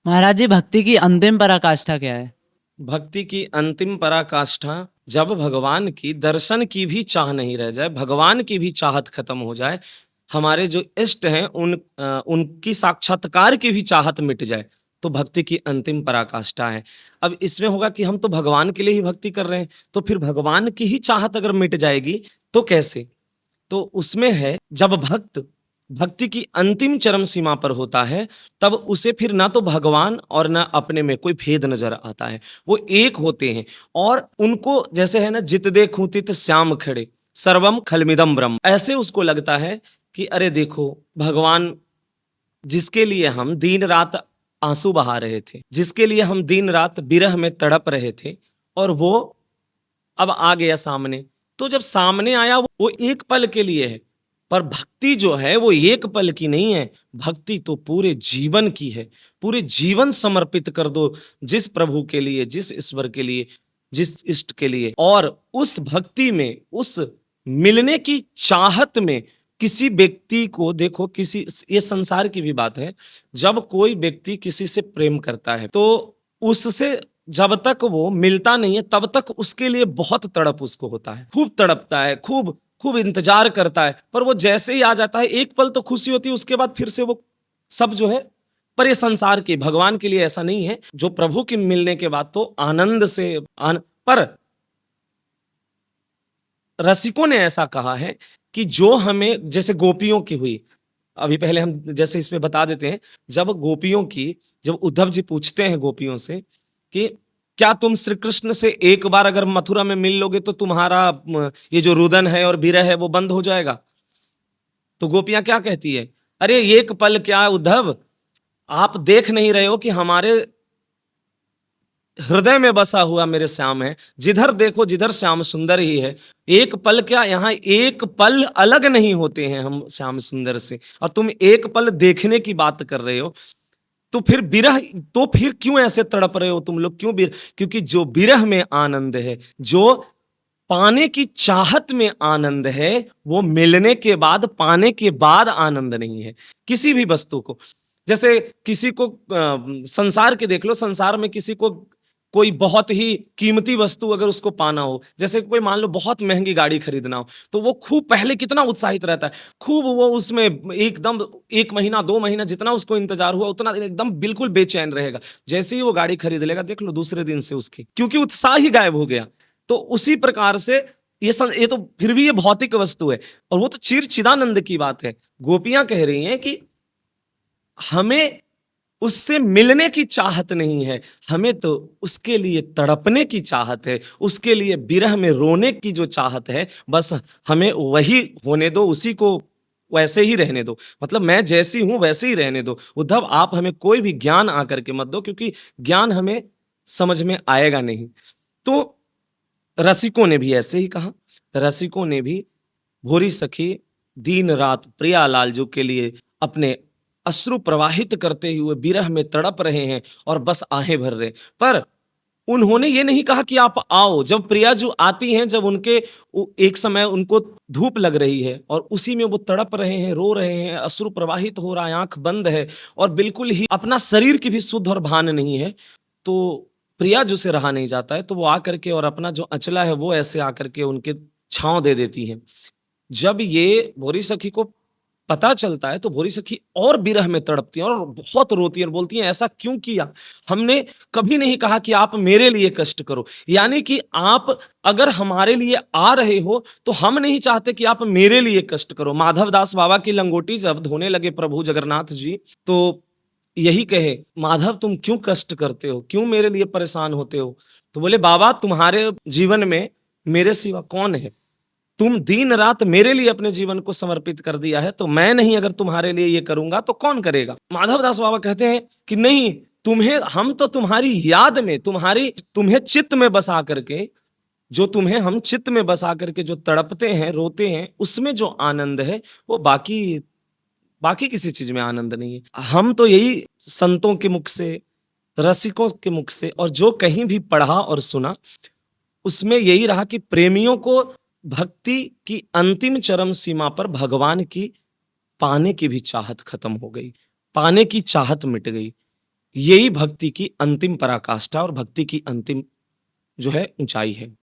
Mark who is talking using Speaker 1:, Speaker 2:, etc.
Speaker 1: महाराज जी, भक्ति की अंतिम पराकाष्ठा क्या है?
Speaker 2: भक्ति की अंतिम पराकाष्ठा जब भगवान की दर्शन की भी चाह नहीं रह जाए, भगवान की भी चाहत खत्म हो जाए, हमारे जो इष्ट हैं उनकी साक्षात्कार की भी चाहत मिट जाए, तो भक्ति की अंतिम पराकाष्ठा है। अब इसमें होगा कि हम तो भगवान के लिए ही भक्ति कर रहे हैं, तो फिर भगवान की ही चाहत अगर मिट जाएगी तो कैसे? तो उसमें है जब भक्त भक्ति की अंतिम चरम सीमा पर होता है, तब उसे फिर ना तो भगवान और ना अपने में कोई भेद नजर आता है। वो एक होते हैं और उनको जैसे है ना, जित देखूं तित श्याम खड़े, सर्वम खलमिदम ब्रह्म, ऐसे उसको लगता है कि अरे देखो, भगवान जिसके लिए हम दिन रात आंसू बहा रहे थे, जिसके लिए हम दिन रात विरह में तड़प रहे थे, और वो अब आ गया सामने। तो जब सामने आया वो एक पल के लिए है, पर भक्ति जो है वो एक पल की नहीं है। भक्ति तो पूरे जीवन की है। पूरे जीवन समर्पित कर दो जिस प्रभु के लिए, जिस ईश्वर के लिए, जिस इष्ट के लिए, और उस भक्ति में, उस मिलने की चाहत में किसी व्यक्ति को देखो, किसी, ये संसार की भी बात है, जब कोई व्यक्ति किसी से प्रेम करता है तो उससे जब तक वो मिलता नहीं है तब तक उसके लिए बहुत तड़प उसको होता है, खूब तड़पता है, खूब खूब इंतजार करता है, पर वो जैसे ही आ जाता है एक पल तो खुशी होती है, उसके बाद फिर से वो सब जो है। पर ये संसार के, भगवान के लिए ऐसा नहीं है। जो प्रभु के मिलने के बाद तो आनंद से पर रसिकों ने ऐसा कहा है कि जो हमें, जैसे गोपियों की हुई, अभी पहले हम जैसे इसमें बता देते हैं, जब गोपियों की, जब उद्धव जी पूछते हैं गोपियों से कि क्या तुम श्री कृष्ण से एक बार अगर मथुरा में मिल लोगे तो तुम्हारा ये जो रुदन है और विरह है वो बंद हो जाएगा? तो गोपियां क्या कहती है, अरे एक पल क्या उद्धव, आप देख नहीं रहे हो कि हमारे हृदय में बसा हुआ मेरे श्याम है, जिधर देखो जिधर श्याम सुंदर ही है। एक पल क्या, यहाँ एक पल अलग नहीं होते हैं हम श्याम सुंदर से, और तुम एक पल देखने की बात कर रहे हो। तो फिर विरह, तो फिर क्यों ऐसे तड़प रहे हो तुम लोग, क्यों क्योंकि जो विरह में आनंद है, जो पाने की चाहत में आनंद है, वो मिलने के बाद, पाने के बाद आनंद नहीं है किसी भी वस्तु को। जैसे किसी को संसार के देख लो, संसार में किसी को कोई बहुत ही कीमती वस्तु अगर उसको पाना हो, जैसे कोई मान लो बहुत महंगी गाड़ी खरीदना हो, तो वो खूब पहले कितना उत्साहित रहता है, खूब वो उसमें एकदम 1 महीना 2 महीना जितना उसको इंतजार हुआ उतना दिन एकदम बिल्कुल बेचैन रहेगा। जैसे ही वो गाड़ी खरीद लेगा, देख लो दूसरे दिन से उसकी, क्योंकि उत्साह ही गायब हो गया। तो उसी प्रकार से ये तो फिर भी ये भौतिक वस्तु है, और वो तो चिर चिदानंद की बात है। गोपियां कह रही हैं कि हमें उससे मिलने की चाहत नहीं है, हमें तो उसके लिए तड़पने की चाहत है, उसके लिए विरह में रोने की जो चाहत है, बस हमें वही होने दो, उसी को वैसे ही रहने दो। मतलब मैं जैसी हूं वैसे ही रहने दो। उद्धव, आप हमें कोई भी ज्ञान आकर के मत दो, क्योंकि ज्ञान हमें समझ में आएगा नहीं। तो रसिकों ने भी ऐसे ही कहा। रसिकों ने भी भोरी सखी दिन रात प्रिया लालजू के लिए अपने अश्रु प्रवाहित करते हुए विरह में तड़प रहे हैं और बस आहें भर रहे हैं। पर उन्होंने ये नहीं कहा कि आप आओ। जब प्रिया जो आती हैं, जब उनके एक समय उनको धूप लग रही है और उसी में वो तड़प रहे हैं, रो रहे हैं, अश्रु प्रवाहित हो रहा है, आंख बंद है और बिल्कुल ही अपना शरीर की भी शुद्ध और भान नहीं है, तो प्रिया जो से रहा नहीं जाता है, तो वो आकर के और अपना जो अचला है वो ऐसे आकर के उनके छांव दे देती है। जब ये भोरी सखी को पता चलता है, तो भोरी सखी और विरह में तड़पती है और बहुत रोती है और बोलती है, ऐसा क्यों किया? हमने कभी नहीं कहा कि आप मेरे लिए कष्ट करो। यानी कि आप अगर हमारे लिए आ रहे हो तो हम नहीं चाहते कि आप मेरे लिए कष्ट करो। माधव दास बाबा की लंगोटी जब धोने लगे प्रभु जगन्नाथ जी, तो यही कहे, माधव तुम क्यों कष्ट करते हो, क्यों मेरे लिए परेशान होते हो? तो बोले, बाबा तुम्हारे जीवन में मेरे सिवा कौन है? तुम दिन रात मेरे लिए अपने जीवन को समर्पित कर दिया है, तो मैं नहीं अगर तुम्हारे लिए ये करूंगा तो कौन करेगा? माधव दास बाबा कहते हैं कि नहीं, तुम्हें, हम तो तुम्हारी याद में, तुम्हें चित्त में बसा करके, जो तुम्हें हम चित्त में बसा करके जो तड़पते हैं, रोते हैं, उसमें जो आनंद है वो बाकी बाकी किसी चीज में आनंद नहीं है। हम तो यही संतों के मुख से, रसिकों के मुख से, और जो कहीं भी पढ़ा और सुना, उसमें यही रहा कि प्रेमियों को भक्ति की अंतिम चरम सीमा पर भगवान की पाने की भी चाहत खत्म हो गई, पाने की चाहत मिट गई। यही भक्ति की अंतिम पराकाष्ठा और भक्ति की अंतिम जो है ऊंचाई है।